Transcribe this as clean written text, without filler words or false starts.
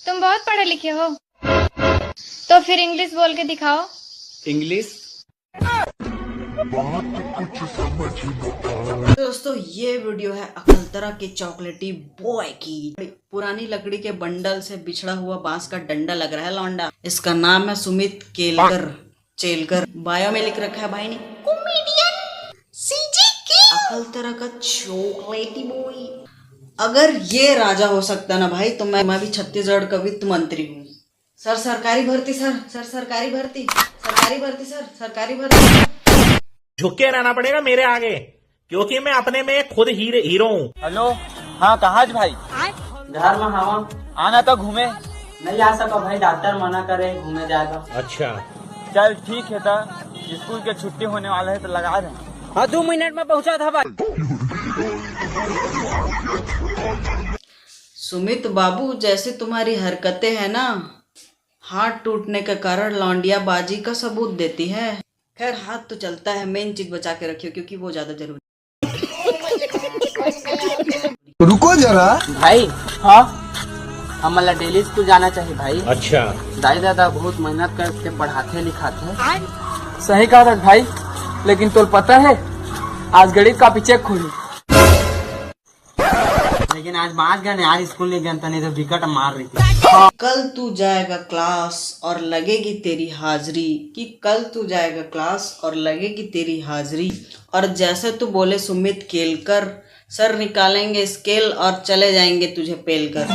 तुम बहुत पढ़े लिखे हो, तो फिर इंग्लिश बोल के दिखाओ। इंग्लिश। दोस्तों ये वीडियो है अकलतरा के चॉकलेटी बॉय की। पुरानी लकड़ी के बंडल से बिछड़ा हुआ बांस का डंडा लग रहा है लौंडा। इसका नाम है सुमित केलकर चेलकर। बायो में लिख रखा है भाई ने कॉमेडियन सीजी अकलतरा का चॉकलेटी बॉय। अगर ये राजा हो सकता ना भाई, तो मैं भी छत्तीसगढ़ का वित्त मंत्री हूँ। सर सरकारी भर्ती, सर सरकारी भर्ती, सरकारी भर्ती, सर सरकारी भर्ती। झुक के रहना पड़ेगा मेरे आगे, क्योंकि मैं अपने में खुद हीरो हूँ। हेलो, हाँ कहाँ भाई? घर में हवा आना तो घूमे नहीं आ सका भाई, डॉक्टर मना करे घूमे जाएगा। अच्छा चल ठीक है, तो स्कूल के छुट्टी होने वाला है तो लगा रहे। हाँ 2 मिनट में पहुँचा था भाई। सुमित बाबू, जैसे तुम्हारी हरकतें हैं ना, हाथ टूटने के कारण लौंडिया बाजी का सबूत देती है। खैर हाथ तो चलता है, मेन चीज बचा के रखियो क्योंकि वो ज्यादा जरूरी। रुको जरा भाई। हाँ, हमारा डेली स्कूल जाना चाहिए भाई। अच्छा। दाई दादा बहुत मेहनत करके पढ़ाते लिखाते। सही कहा था भाई, लेकिन तो पता है आज गणित का पीछे खुली, लेकिन आज 5 घंटे आज स्कूल नहीं गया, नहीं तो विकेट मार रही थी। कल तू जाएगा क्लास और लगेगी तेरी हाजिरी, कि कल तू जाएगा क्लास और लगेगी तेरी हाजिरी। और जैसे तू बोले सुमित केलकर, सर निकालेंगे स्केल और चले जाएंगे तुझे पेल कर।